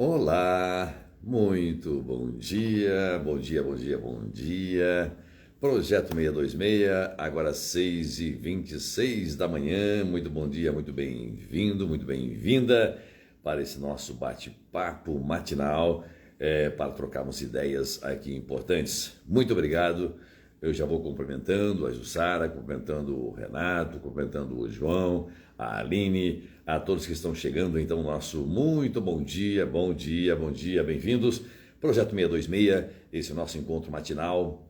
Olá, muito bom dia, bom dia, bom dia, bom dia. Projeto 626, agora 6h26 da manhã. Muito bom dia, muito bem-vindo, muito bem-vinda para esse nosso bate-papo matinal, para trocarmos ideias aqui importantes. Muito obrigado. Eu já vou cumprimentando a Jussara, cumprimentando o Renato, cumprimentando o João, a Aline, a todos que estão chegando. Então, nosso muito bom dia, bom dia, bom dia, bem-vindos. Projeto 626, esse é o nosso encontro matinal,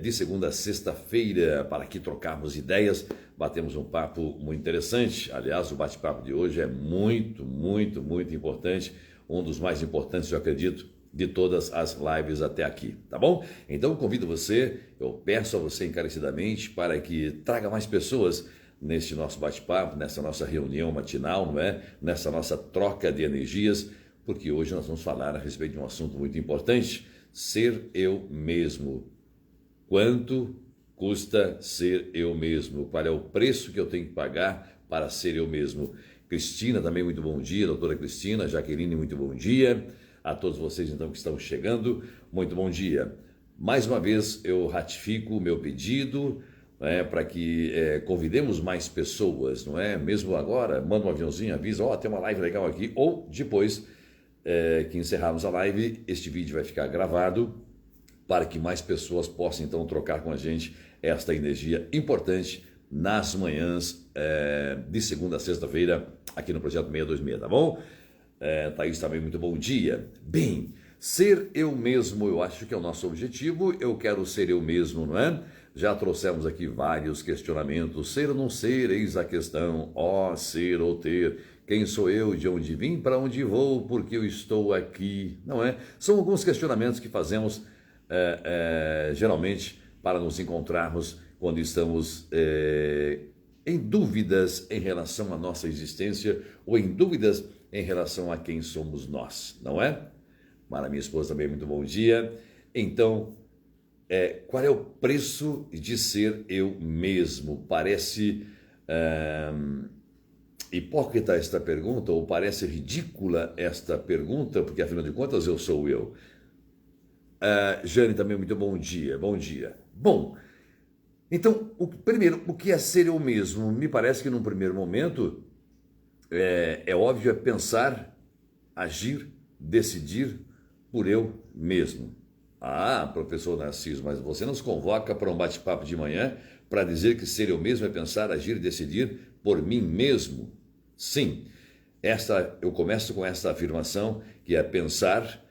de segunda a sexta-feira, para aqui trocarmos ideias, batemos um papo muito interessante. Aliás, o bate-papo de hoje é muito, muito, muito importante, um dos mais importantes, eu acredito, de todas as lives até aqui, tá bom? Então convido você, eu peço a você encarecidamente para que traga mais pessoas neste nosso bate-papo, nessa nossa reunião matinal, não é? Nessa nossa troca de energias, porque hoje nós vamos falar a respeito de um assunto muito importante: ser eu mesmo. Quanto custa ser eu mesmo? Qual é o preço que eu tenho que pagar para ser eu mesmo? Cristina, também muito bom dia, doutora Cristina. Jaqueline, muito bom dia. A todos vocês, então, que estão chegando, muito bom dia. Mais uma vez, eu ratifico o meu pedido, para que convidemos mais pessoas, não é? Mesmo agora, manda um aviãozinho, avisa, tem uma live legal aqui, ou depois que encerrarmos a live, este vídeo vai ficar gravado para que mais pessoas possam, então, trocar com a gente esta energia importante nas manhãs de segunda a sexta-feira, aqui no Projeto 626, tá bom? Thaís, também muito bom dia. Bem, ser eu mesmo, eu acho que é o nosso objetivo. Eu quero ser eu mesmo, não é? Já trouxemos aqui vários questionamentos. Ser ou não ser, eis a questão. Ser ou ter. Quem sou eu, de onde vim, para onde vou, por que eu estou aqui, não é? São alguns questionamentos que fazemos geralmente para nos encontrarmos quando estamos em dúvidas em relação à nossa existência ou em dúvidas em relação a quem somos nós, não é? Mara, minha esposa, também muito bom dia. Então, qual é o preço de ser eu mesmo? Parece hipócrita esta pergunta, ou parece ridícula esta pergunta, porque afinal de contas eu sou eu. Jane, também muito bom dia, bom dia. Bom, então, primeiro, o que é ser eu mesmo? Me parece que num primeiro momento é óbvio, é pensar, agir, decidir por eu mesmo. Professor Narciso, mas você nos convoca para um bate-papo de manhã para dizer que ser eu mesmo é pensar, agir e decidir por mim mesmo? Sim, eu começo com esta afirmação, que é pensar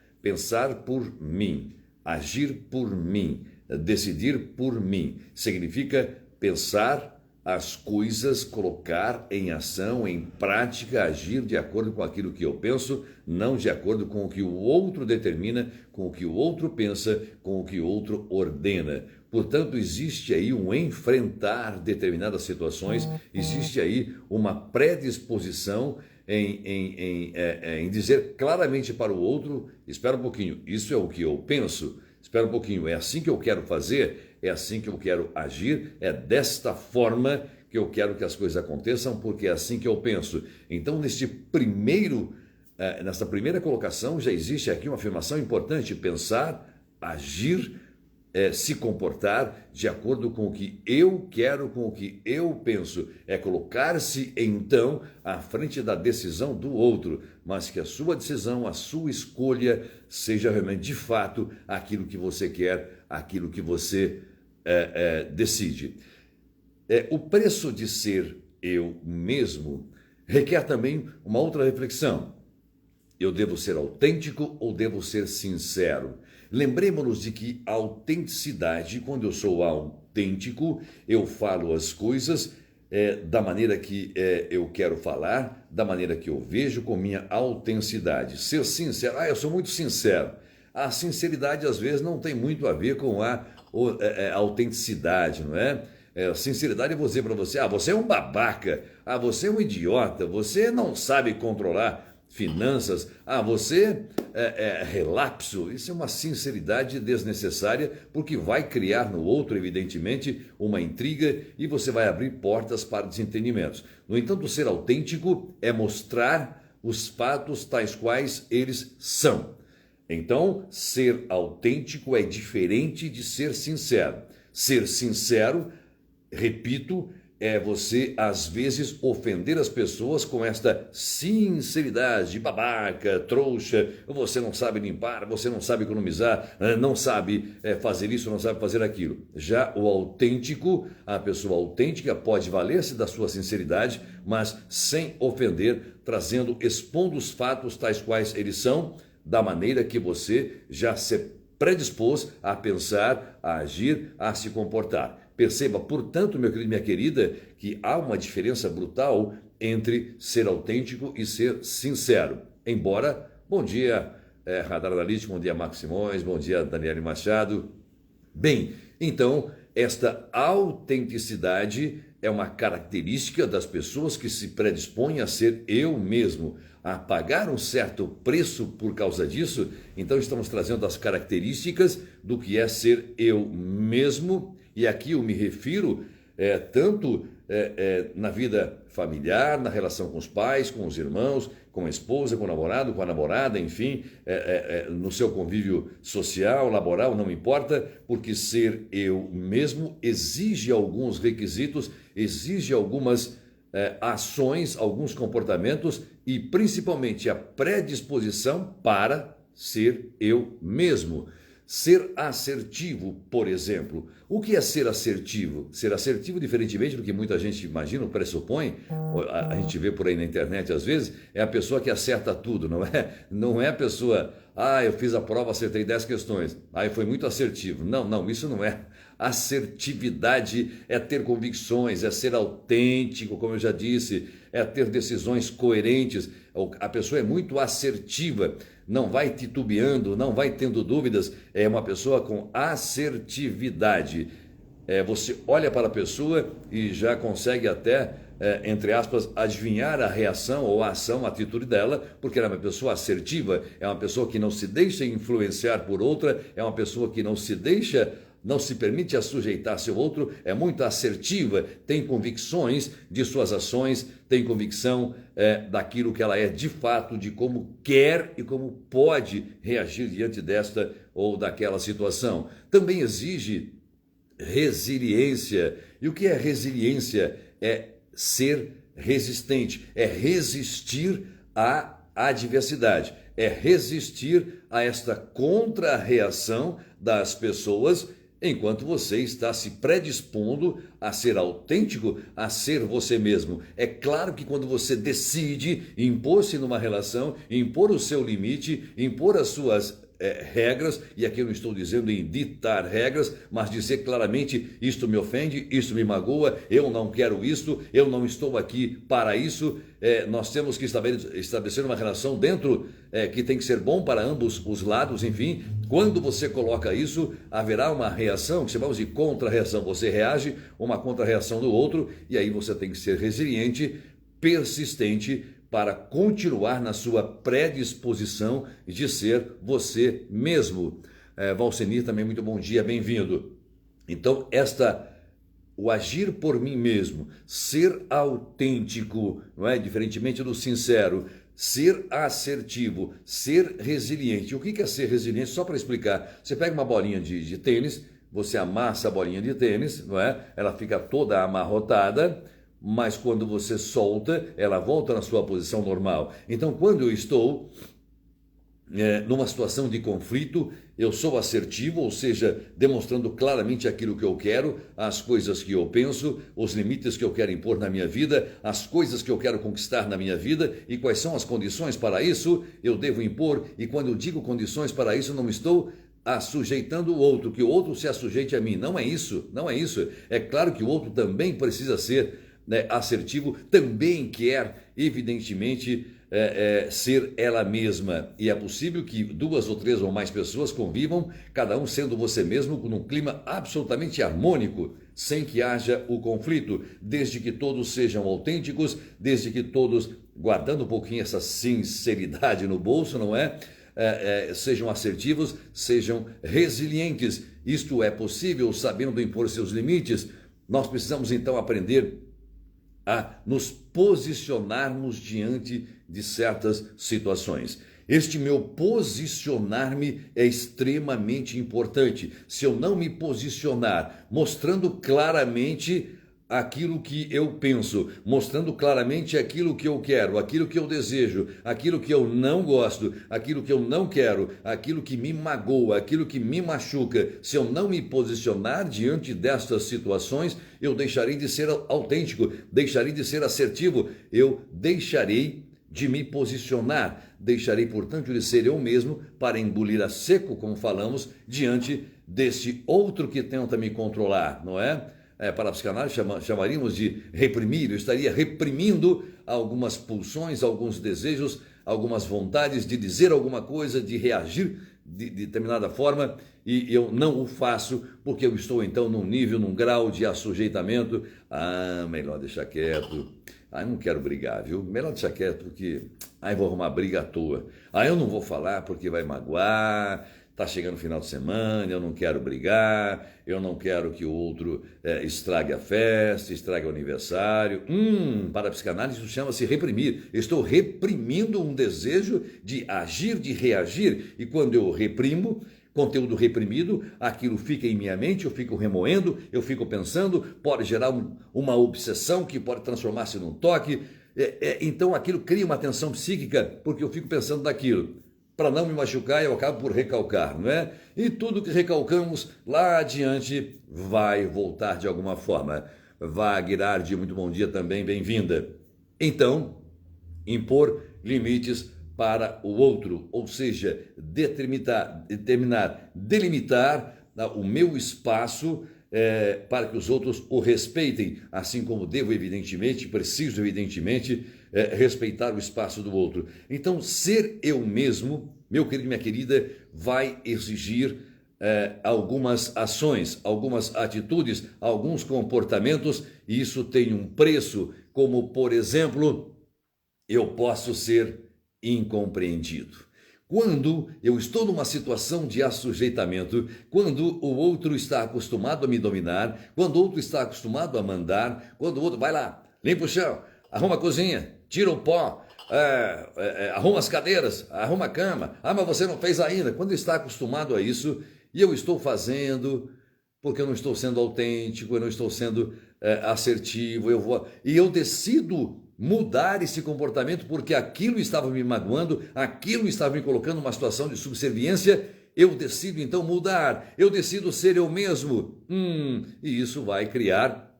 por mim, agir por mim, decidir por mim. Significa pensar as coisas, colocar em ação, em prática, agir de acordo com aquilo que eu penso, não de acordo com o que o outro determina, com o que o outro pensa, com o que o outro ordena. Portanto, existe aí um enfrentar determinadas situações, existe aí uma predisposição em dizer claramente para o outro: espera um pouquinho, isso é o que eu penso, espera um pouquinho, é assim que eu quero fazer, é assim que eu quero agir, é desta forma que eu quero que as coisas aconteçam, porque é assim que eu penso. Então, nessa primeira colocação, já existe aqui uma afirmação importante: pensar, agir, se comportar de acordo com o que eu quero, com o que eu penso. É colocar-se, então, à frente da decisão do outro, mas que a sua decisão, a sua escolha, seja realmente, de fato, aquilo que você quer, aquilo que você decide. O preço de ser eu mesmo requer também uma outra reflexão. Eu devo ser autêntico ou devo ser sincero? Lembremos-nos de que a autenticidade, quando eu sou autêntico, eu falo as coisas da maneira que eu quero falar, da maneira que eu vejo, com minha autenticidade. Ser sincero, eu sou muito sincero. A sinceridade, às vezes, não tem muito a ver com a autenticidade, não é? Sinceridade é vou dizer para você: você é um babaca, você é um idiota, você não sabe controlar finanças, você é relapso. Isso é uma sinceridade desnecessária, porque vai criar no outro, evidentemente, uma intriga e você vai abrir portas para desentendimentos. No entanto, ser autêntico é mostrar os fatos tais quais eles são. Então, ser autêntico é diferente de ser sincero. Ser sincero, repito, é você, às vezes, ofender as pessoas com esta sinceridade, babaca, trouxa, você não sabe limpar, você não sabe economizar, não sabe fazer isso, não sabe fazer aquilo. Já o autêntico, a pessoa autêntica pode valer-se da sua sinceridade, mas sem ofender, expondo os fatos tais quais eles são, da maneira que você já se predispôs a pensar, a agir, a se comportar. Perceba, portanto, meu querido e minha querida, que há uma diferença brutal entre ser autêntico e ser sincero. Embora, bom dia, Radar Analítico, bom dia, Marcos Simões, bom dia, Daniele Machado. Bem, então, esta autenticidade é uma característica das pessoas que se predispõem a ser eu mesmo, a pagar um certo preço por causa disso. Então, estamos trazendo as características do que é ser eu mesmo. E aqui eu me refiro tanto na vida familiar, na relação com os pais, com os irmãos, com a esposa, com o namorado, com a namorada, enfim, no seu convívio social, laboral, não importa, porque ser eu mesmo exige alguns requisitos, exige algumas ações, alguns comportamentos e principalmente a predisposição para ser eu mesmo. Ser assertivo, por exemplo. O que é ser assertivo? Ser assertivo, diferentemente do que muita gente imagina, pressupõe, a gente vê por aí na internet às vezes, é a pessoa que acerta tudo, não é? Não é a pessoa, eu fiz a prova, acertei 10 questões, foi muito assertivo. Não, isso não é. Assertividade é ter convicções, é ser autêntico, como eu já disse, é ter decisões coerentes. A pessoa é muito assertiva, não vai titubeando, não vai tendo dúvidas, é uma pessoa com assertividade. Você olha para a pessoa e já consegue até, entre aspas, adivinhar a reação ou a ação, a atitude dela, porque ela é uma pessoa assertiva, é uma pessoa que não se deixa influenciar por outra, é uma pessoa que não se permite a sujeitar-se ao outro, é muito assertiva, tem convicções de suas ações, tem convicção daquilo que ela é de fato, de como quer e como pode reagir diante desta ou daquela situação. Também exige resiliência. E o que é resiliência? É ser resistente, é resistir à adversidade, é resistir a esta contra-reação das pessoas, enquanto você está se predispondo a ser autêntico, a ser você mesmo. É claro que quando você decide impor-se numa relação, impor o seu limite, impor as suas regras, e aqui eu não estou dizendo em ditar regras, mas dizer claramente, isto me ofende, isto me magoa, eu não quero isto, eu não estou aqui para isso. Nós temos que estabelecer uma relação dentro que tem que ser bom para ambos os lados, enfim. Quando você coloca isso, haverá uma reação, que chamamos de contra-reação. Você reage a uma contra-reação do outro, e aí você tem que ser resiliente, persistente, para continuar na sua predisposição de ser você mesmo. Valcenir também, muito bom dia, bem-vindo. Então, o agir por mim mesmo, ser autêntico, não é? Diferentemente do sincero, ser assertivo, ser resiliente. O que é ser resiliente? Só para explicar, você pega uma bolinha de tênis, você amassa a bolinha de tênis, não é? Ela fica toda amarrotada, mas quando você solta, ela volta na sua posição normal. Então, quando eu estou numa situação de conflito, eu sou assertivo, ou seja, demonstrando claramente aquilo que eu quero, as coisas que eu penso, os limites que eu quero impor na minha vida, as coisas que eu quero conquistar na minha vida e quais são as condições para isso, eu devo impor. E quando eu digo condições para isso, não estou sujeitando o outro, que o outro se assujeite a mim. Não é isso, não é isso. É claro que o outro também precisa ser assertivo, também quer, evidentemente, ser ela mesma. E é possível que 2 ou 3 ou mais pessoas convivam, cada um sendo você mesmo, num clima absolutamente harmônico, sem que haja o conflito, desde que todos sejam autênticos, desde que todos, guardando um pouquinho essa sinceridade no bolso, não é? Sejam assertivos, sejam resilientes. Isto é possível sabendo impor seus limites. Nós precisamos então aprender a nos posicionarmos diante de certas situações. Este meu posicionar-me é extremamente importante. Se eu não me posicionar, mostrando claramente aquilo que eu penso, mostrando claramente aquilo que eu quero, aquilo que eu desejo, aquilo que eu não gosto, aquilo que eu não quero, aquilo que me magoa, aquilo que me machuca. Se eu não me posicionar diante destas situações, eu deixarei de ser autêntico, deixarei de ser assertivo, eu deixarei de me posicionar, deixarei, portanto, de ser eu mesmo para engolir a seco, como falamos, diante deste outro que tenta me controlar, não é? Para a psicanálise chamaríamos de reprimir. Eu estaria reprimindo algumas pulsões, alguns desejos, algumas vontades de dizer alguma coisa, de reagir de determinada forma, e eu não o faço porque eu estou então num nível, num grau de assujeitamento. Melhor deixar quieto. Eu não quero brigar, viu? Melhor deixar quieto porque eu vou arrumar briga à toa. Eu não vou falar porque vai magoar. Está chegando o final de semana, eu não quero brigar, eu não quero que o outro estrague a festa, estrague o aniversário. Para a psicanálise isso chama-se reprimir. Eu estou reprimindo um desejo de agir, de reagir. E quando eu reprimo, conteúdo reprimido, aquilo fica em minha mente, eu fico remoendo, eu fico pensando, pode gerar uma obsessão que pode transformar-se num toque. Então aquilo cria uma tensão psíquica, porque eu fico pensando naquilo. Para não me machucar, eu acabo por recalcar, não é? E tudo que recalcamos lá adiante vai voltar de alguma forma. Wagner, muito bom dia também, bem-vinda. Então, impor limites para o outro, ou seja, delimitar o meu espaço para que os outros o respeitem, assim como devo, evidentemente, preciso, evidentemente, respeitar o espaço do outro. Então, ser eu mesmo, meu querido e minha querida, vai exigir algumas ações, algumas atitudes, alguns comportamentos, e isso tem um preço, como, por exemplo, eu posso ser incompreendido. Quando eu estou numa situação de assujeitamento, quando o outro está acostumado a me dominar, quando o outro está acostumado a mandar, quando o outro vai lá, limpa o chão, arruma a cozinha, tira o pó, arruma as cadeiras, arruma a cama, mas você não fez ainda. Quando está acostumado a isso, e eu estou fazendo, porque eu não estou sendo autêntico, eu não estou sendo assertivo, e eu decido mudar esse comportamento porque aquilo estava me magoando, aquilo estava me colocando numa situação de subserviência, eu decido então mudar, eu decido ser eu mesmo. E isso vai criar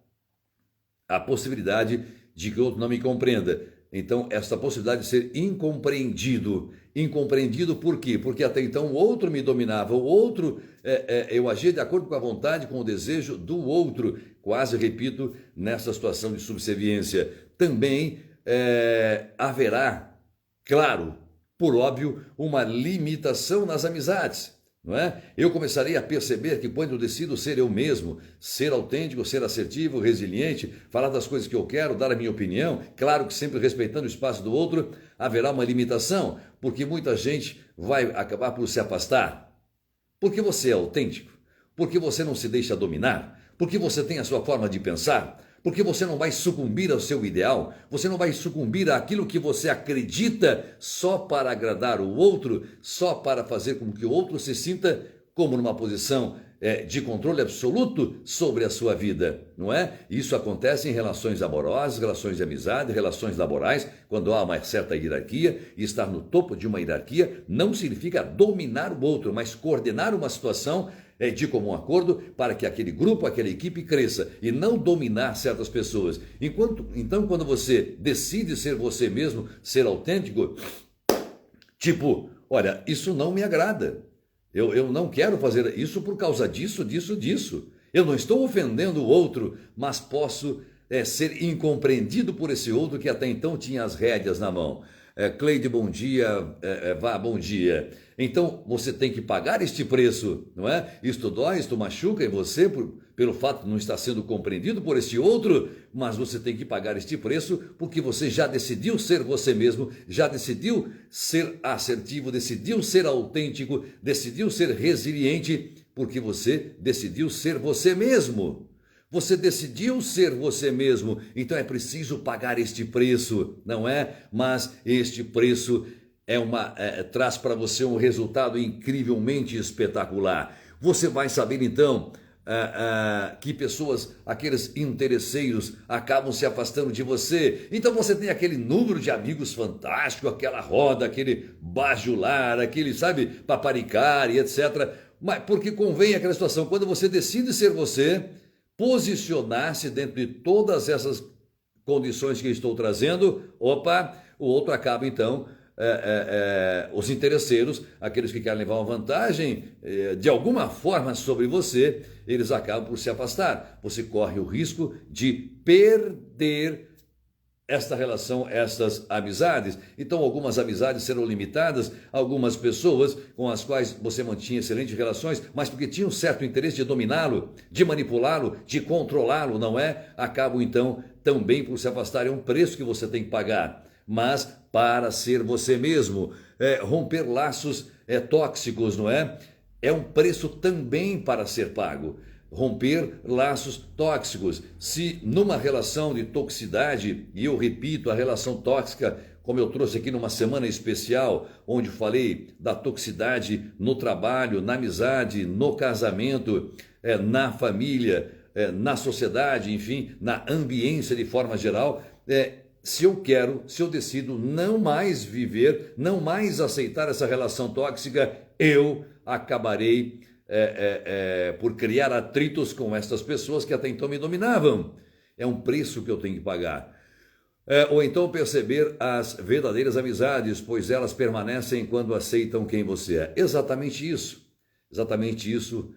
a possibilidade de que o outro não me compreenda. Então, essa possibilidade de ser incompreendido. Incompreendido por quê? Porque até então o outro me dominava, o outro, eu agia de acordo com a vontade, com o desejo do outro. Quase repito, nessa situação de subserviência. Também haverá, claro, por óbvio, uma limitação nas amizades. Não é? Eu começarei a perceber que quando eu decido ser eu mesmo, ser autêntico, ser assertivo, resiliente, falar das coisas que eu quero, dar a minha opinião, claro que sempre respeitando o espaço do outro, haverá uma limitação, porque muita gente vai acabar por se afastar. Porque você é autêntico, porque você não se deixa dominar, porque você tem a sua forma de pensar, porque você não vai sucumbir ao seu ideal, você não vai sucumbir àquilo que você acredita só para agradar o outro, só para fazer com que o outro se sinta como numa posição de controle absoluto sobre a sua vida, não é? Isso acontece em relações amorosas, relações de amizade, relações laborais, quando há uma certa hierarquia, e estar no topo de uma hierarquia não significa dominar o outro, mas coordenar uma situação de comum acordo para que aquele grupo, aquela equipe cresça e não dominar certas pessoas. Então, quando você decide ser você mesmo, ser autêntico, olha, isso não me agrada. Eu não quero fazer isso por causa disso. Eu não estou ofendendo o outro, mas posso ser incompreendido por esse outro que até então tinha as rédeas na mão. Cleide, bom dia. Bom dia. Então, você tem que pagar este preço, não é? Isto dói, isto machuca em você pelo fato de não estar sendo compreendido por este outro, mas você tem que pagar este preço porque você já decidiu ser você mesmo, já decidiu ser assertivo, decidiu ser autêntico, decidiu ser resiliente, porque você decidiu ser você mesmo. Você decidiu ser você mesmo, então é preciso pagar este preço, não é? Mas este preço traz para você um resultado incrivelmente espetacular. Você vai saber então que pessoas, aqueles interesseiros, acabam se afastando de você. Então você tem aquele número de amigos fantástico, aquela roda, aquele bajular, aquele, sabe, paparicar e etc. Mas porque convém aquela situação, quando você decide ser você, posicionar-se dentro de todas essas condições que estou trazendo, opa, o outro acaba então os interesseiros, aqueles que querem levar uma vantagem de alguma forma sobre você, eles acabam por se afastar. Você corre o risco de perder esta relação, estas amizades. Então, algumas amizades serão limitadas, algumas pessoas com as quais você mantinha excelentes relações, mas porque tinham um certo interesse de dominá-lo, de manipulá-lo, de controlá-lo, não é? Acabam, então, também por se afastar. É um preço que você tem que pagar. Mas para ser você mesmo, romper laços tóxicos, não é? É um preço também para ser pago. Romper laços tóxicos. Se numa relação de toxicidade, e eu repito, a relação tóxica, como eu trouxe aqui numa semana especial, onde falei da toxicidade no trabalho, na amizade, no casamento, na família, na sociedade, enfim, na ambiência de forma geral, se eu decido não mais viver, não mais aceitar essa relação tóxica, eu acabarei por criar atritos com estas pessoas que até então me dominavam. É um preço que eu tenho que pagar. Ou então perceber as verdadeiras amizades, pois elas permanecem quando aceitam quem você é. Exatamente isso. Exatamente isso.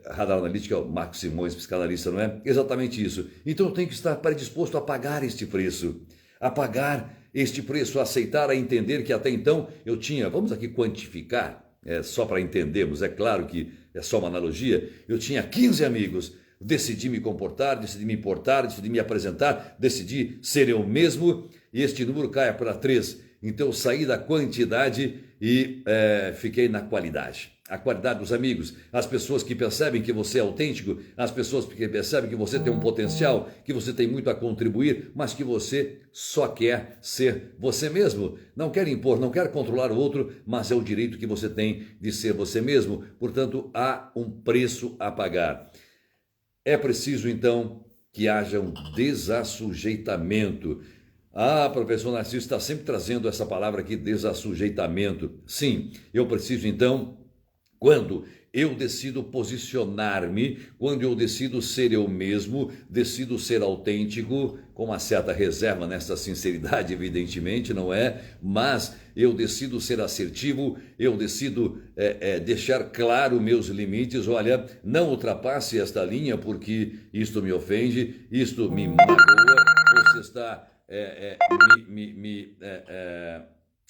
Radar Analítica, o Marcos Simões, psicanalista, não é? Exatamente isso. Então eu tenho que estar predisposto a pagar este preço. A pagar este preço, a aceitar, a entender que até então eu tinha, vamos aqui quantificar, só para entendermos, é claro que é só uma analogia, eu tinha 15 amigos, decidi me comportar, decidi me importar, decidi me apresentar, decidi ser eu mesmo e este número cai para 3. Então eu saí da quantidade e fiquei na qualidade. A qualidade dos amigos, as pessoas que percebem que você é autêntico, as pessoas que percebem que você tem um potencial, que você tem muito a contribuir, mas que você só quer ser você mesmo. Não quer impor, não quer controlar o outro, mas é o direito que você tem de ser você mesmo. Portanto, há um preço a pagar. É preciso, então, que haja um desassujeitamento. Professor Narciso está sempre trazendo essa palavra aqui, desassujeitamento. Sim, eu preciso, então, quando eu decido posicionar-me, quando eu decido ser eu mesmo, decido ser autêntico, com uma certa reserva nessa sinceridade, evidentemente, não é? Mas eu decido ser assertivo, eu decido deixar claro meus limites. Olha, não ultrapasse esta linha porque isto me ofende, isto me magoa, você está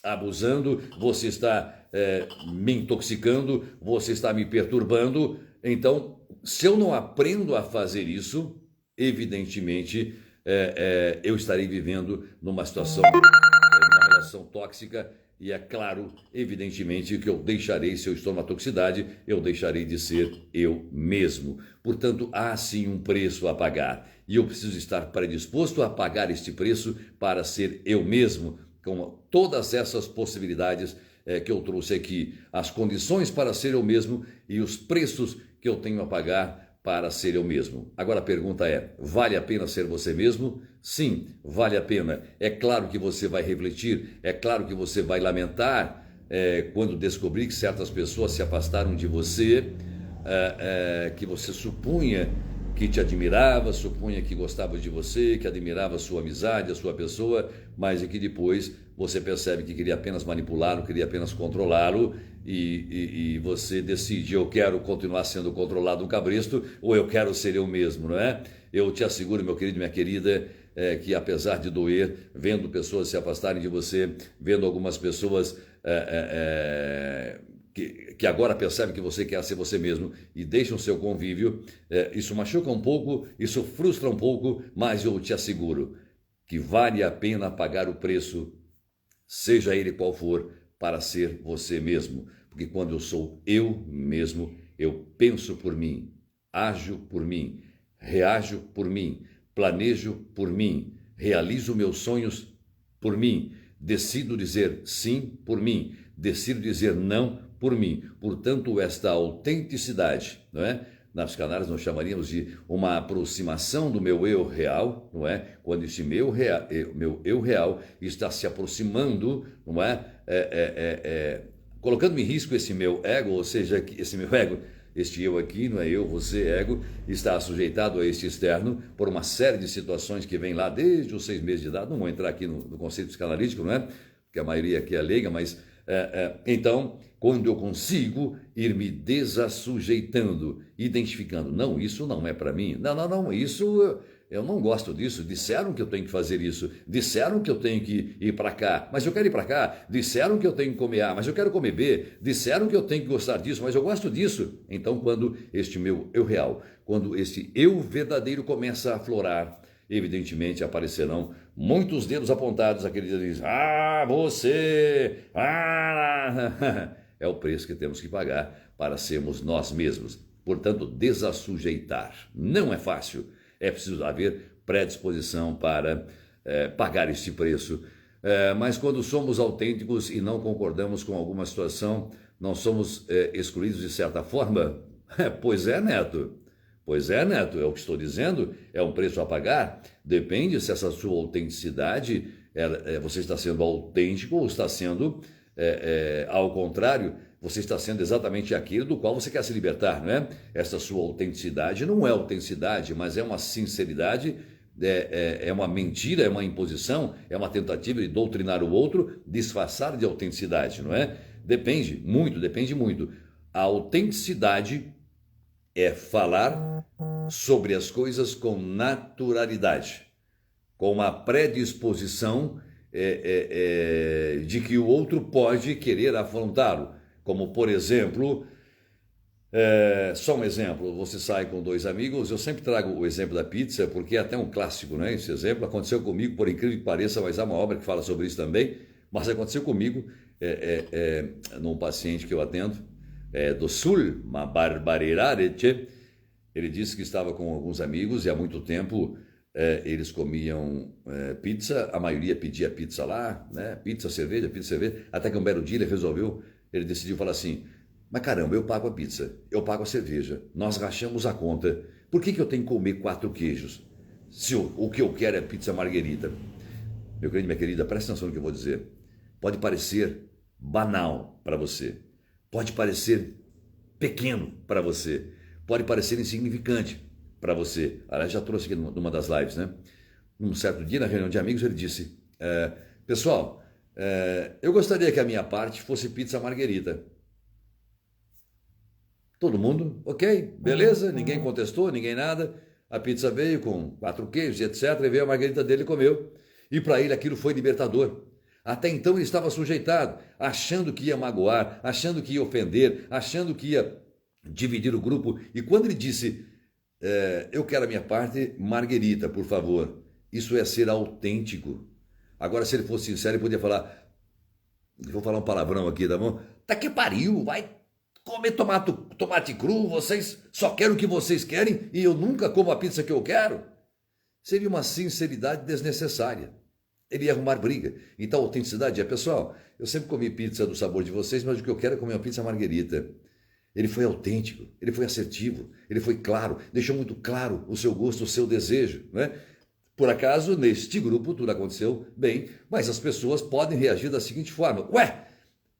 abusando, você está me intoxicando, você está me perturbando. Então, se eu não aprendo a fazer isso, evidentemente, eu estarei vivendo numa situação, numa relação tóxica, e é claro, evidentemente, que eu deixarei, se eu estou numa toxicidade, eu deixarei de ser eu mesmo. Portanto, há sim um preço a pagar, e eu preciso estar predisposto a pagar este preço para ser eu mesmo, com todas essas possibilidades que eu trouxe aqui, as condições para ser eu mesmo e os preços que eu tenho a pagar para ser eu mesmo. Agora a pergunta é, vale a pena ser você mesmo? Sim, vale a pena. É claro que você vai refletir, é claro que você vai lamentar quando descobrir que certas pessoas se afastaram de você, que você supunha que te admirava, supunha que gostava de você, que admirava a sua amizade, a sua pessoa, mas é que depois você percebe que queria apenas manipulá-lo, queria apenas controlá-lo, e você decide, eu quero continuar sendo controlado um cabresto, ou eu quero ser eu mesmo, não é? Eu te asseguro, meu querido e minha querida, que apesar de doer, vendo pessoas se afastarem de você, vendo algumas pessoas que agora percebem que você quer ser você mesmo e deixam o seu convívio, isso machuca um pouco, isso frustra um pouco, mas eu te asseguro que vale a pena pagar o preço, seja ele qual for, para ser você mesmo. Porque quando eu sou eu mesmo, eu penso por mim, ajo por mim, reajo por mim, planejo por mim, realizo meus sonhos por mim, decido dizer sim por mim, decido dizer não por mim. Portanto, esta autenticidade, não é? Na psicanálise nós chamaríamos de uma aproximação do meu eu real, não é? Quando esse meu eu real está se aproximando, não é? Colocando em risco esse meu ego, ou seja, esse meu ego, este eu aqui, não é eu, você, ego, está sujeitado a este externo por uma série de situações que vem lá desde os 6 meses de idade. Não vou entrar aqui no conceito psicanalítico, não é? Porque a maioria aqui é leiga, mas então, quando eu consigo ir me desassujeitando, identificando, não, isso não é para mim, não, isso eu não gosto disso, disseram que eu tenho que fazer isso, disseram que eu tenho que ir para cá, mas eu quero ir para cá, disseram que eu tenho que comer A, mas eu quero comer B, disseram que eu tenho que gostar disso, mas eu gosto disso. Então, quando este meu eu real, quando este eu verdadeiro começa a aflorar, evidentemente aparecerão muitos dedos apontados, aquele que diz, você, é o preço que temos que pagar para sermos nós mesmos. Portanto, desassujeitar não é fácil, é preciso haver predisposição para pagar este preço. Mas quando somos autênticos e não concordamos com alguma situação, não somos excluídos de certa forma? Pois é, Neto. Pois é, Neto, é o que estou dizendo, é um preço a pagar. Depende se essa sua autenticidade, você está sendo autêntico ou está sendo, ao contrário, você está sendo exatamente aquilo do qual você quer se libertar, não é? Essa sua autenticidade não é autenticidade, mas é uma sinceridade, é uma mentira, é uma imposição, é uma tentativa de doutrinar o outro, disfarçar de autenticidade, não é? Depende muito. A autenticidade é falar sobre as coisas com naturalidade, com uma predisposição de que o outro pode querer afrontá-lo. Como, por exemplo, só um exemplo, você sai com 2 amigos, eu sempre trago o exemplo da pizza, porque é até um clássico, né? Esse exemplo aconteceu comigo, por incrível que pareça, mas há uma obra que fala sobre isso também, mas aconteceu comigo, num paciente que eu atendo, do Sul, uma barbaridade. Ele disse que estava com alguns amigos e há muito tempo eles comiam pizza, a maioria pedia pizza lá, né? Pizza, cerveja, até que um belo dia ele decidiu falar assim, mas caramba, eu pago a pizza, eu pago a cerveja, nós rachamos a conta, por que eu tenho que comer 4 queijos? Se o que eu quero é pizza marguerita. Meu querido, minha querida, presta atenção no que eu vou dizer. Pode parecer banal para você, pode parecer pequeno para você, pode parecer insignificante para você. Aliás, já trouxe aqui numa das lives, né? Um certo dia, na reunião de amigos, ele disse, pessoal, eu gostaria que a minha parte fosse pizza marguerita. Todo mundo, ok, beleza, ninguém contestou, ninguém nada. A pizza veio com 4 queijos, etc. E veio a marguerita dele e comeu. E para ele aquilo foi libertador. Até então ele estava sujeitado, achando que ia magoar, achando que ia ofender, achando que ia dividir o grupo. E quando ele disse, eu quero a minha parte marguerita, por favor, isso é ser autêntico. Agora, se ele fosse sincero, ele podia falar, vou falar um palavrão aqui, tá bom? Tá que pariu, vai comer tomate cru, vocês só querem o que vocês querem e eu nunca como a pizza que eu quero. Seria uma sinceridade desnecessária. Ele ia arrumar briga. Então a autenticidade pessoal, eu sempre comi pizza do sabor de vocês, mas o que eu quero é comer uma pizza marguerita. Ele foi autêntico, ele foi assertivo, ele foi claro, deixou muito claro o seu gosto, o seu desejo, né? Por acaso, neste grupo, tudo aconteceu bem, mas as pessoas podem reagir da seguinte forma,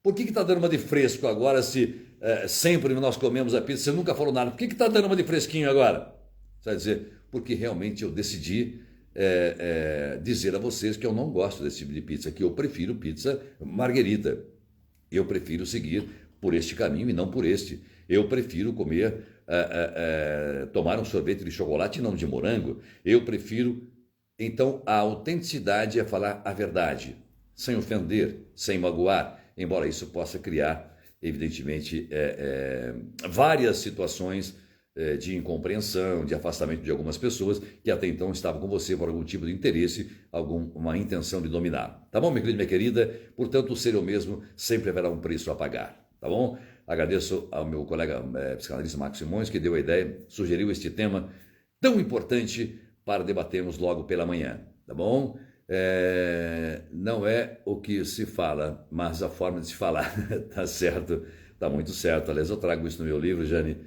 por que está dando uma de fresco agora se sempre nós comemos a pizza, você nunca falou nada, por que está dando uma de fresquinho agora? Você vai dizer, porque realmente eu decidi dizer a vocês que eu não gosto desse tipo de pizza, que eu prefiro pizza marguerita. Eu prefiro seguir por este caminho e não por este. Eu prefiro comer, tomar um sorvete de chocolate e não de morango. Eu prefiro... Então, a autenticidade é falar a verdade, sem ofender, sem magoar, embora isso possa criar, evidentemente, várias situações de incompreensão, de afastamento de algumas pessoas que até então estavam com você por algum tipo de interesse, alguma intenção de dominar. Tá bom, minha querida, minha querida? Portanto, ser eu mesmo sempre haverá um preço a pagar, tá bom? Agradeço ao meu colega psicanalista Marcos Simões, que deu a ideia, sugeriu este tema tão importante para debatermos logo pela manhã, tá bom? Não é o que se fala, mas a forma de se falar, tá certo? Tá muito certo. Aliás, eu trago isso no meu livro, Jane.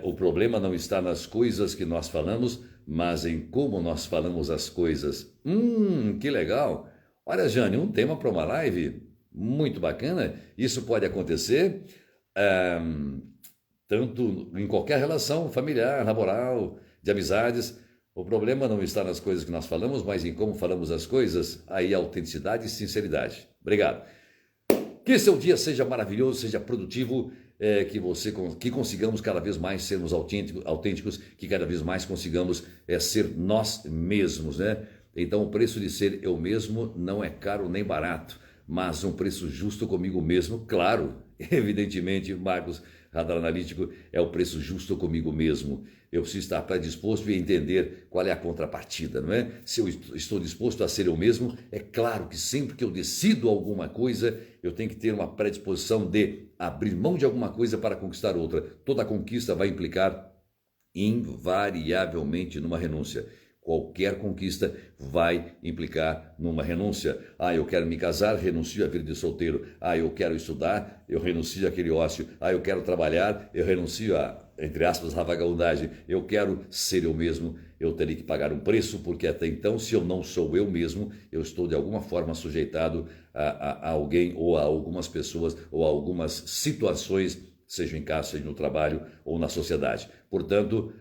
O problema não está nas coisas que nós falamos, mas em como nós falamos as coisas. Que legal! Olha, Jane, um tema para uma live muito bacana. Isso pode acontecer tanto em qualquer relação familiar, laboral, de amizades. O problema não está nas coisas que nós falamos, mas em como falamos as coisas. Aí autenticidade e sinceridade. Obrigado. Que seu dia seja maravilhoso, seja produtivo, que consigamos cada vez mais sermos autênticos, que cada vez mais consigamos ser nós mesmos, né? Então o preço de ser eu mesmo não é caro nem barato, mas um preço justo comigo mesmo, claro, evidentemente, Marcos, radar analítico, é o preço justo comigo mesmo. Eu preciso estar predisposto e entender qual é a contrapartida, não é? Se eu estou disposto a ser eu mesmo, é claro que sempre que eu decido alguma coisa, eu tenho que ter uma predisposição de abrir mão de alguma coisa para conquistar outra. Toda conquista vai implicar invariavelmente numa renúncia. Qualquer conquista vai implicar numa renúncia. Eu quero me casar, renuncio à vida de solteiro. Eu quero estudar, eu renuncio àquele ócio. Eu quero trabalhar, eu renuncio a, entre aspas, a vagabundagem. Eu quero ser eu mesmo, eu terei que pagar um preço, porque até então, se eu não sou eu mesmo, eu estou de alguma forma sujeitado a alguém ou a algumas pessoas ou a algumas situações, seja em casa, seja no trabalho ou na sociedade. Portanto,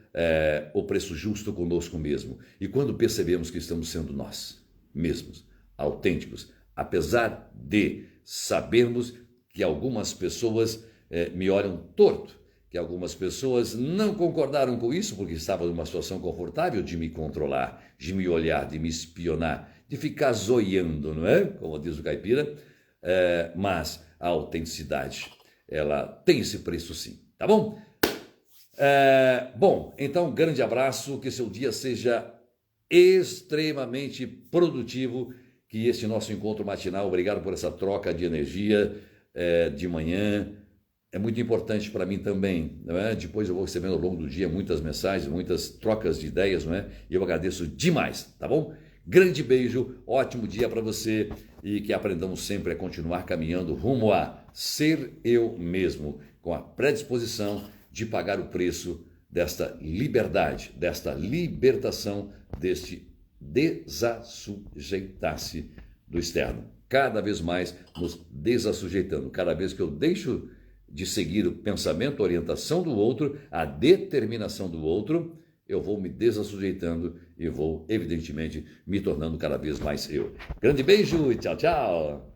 o preço justo conosco mesmo. E quando percebemos que estamos sendo nós mesmos, autênticos, apesar de sabermos que algumas pessoas me olham torto, que algumas pessoas não concordaram com isso porque estavam numa situação confortável de me controlar, de me olhar, de me espionar, de ficar zoiando, não é? Como diz o caipira, mas a autenticidade, ela tem esse preço sim, tá bom? Bom, então, grande abraço, que seu dia seja extremamente produtivo, que este nosso encontro matinal, obrigado por essa troca de energia de manhã, é muito importante para mim também, não é? Depois eu vou recebendo ao longo do dia muitas mensagens, muitas trocas de ideias, não é? E eu agradeço demais, tá bom? Grande beijo, ótimo dia para você e que aprendamos sempre a continuar caminhando rumo a ser eu mesmo, com a predisposição de pagar o preço desta liberdade, desta libertação, deste desassujeitar-se do externo. Cada vez mais nos desassujeitando. Cada vez que eu deixo de seguir o pensamento, a orientação do outro, a determinação do outro, eu vou me desassujeitando e vou, evidentemente, me tornando cada vez mais eu. Grande beijo e tchau, tchau!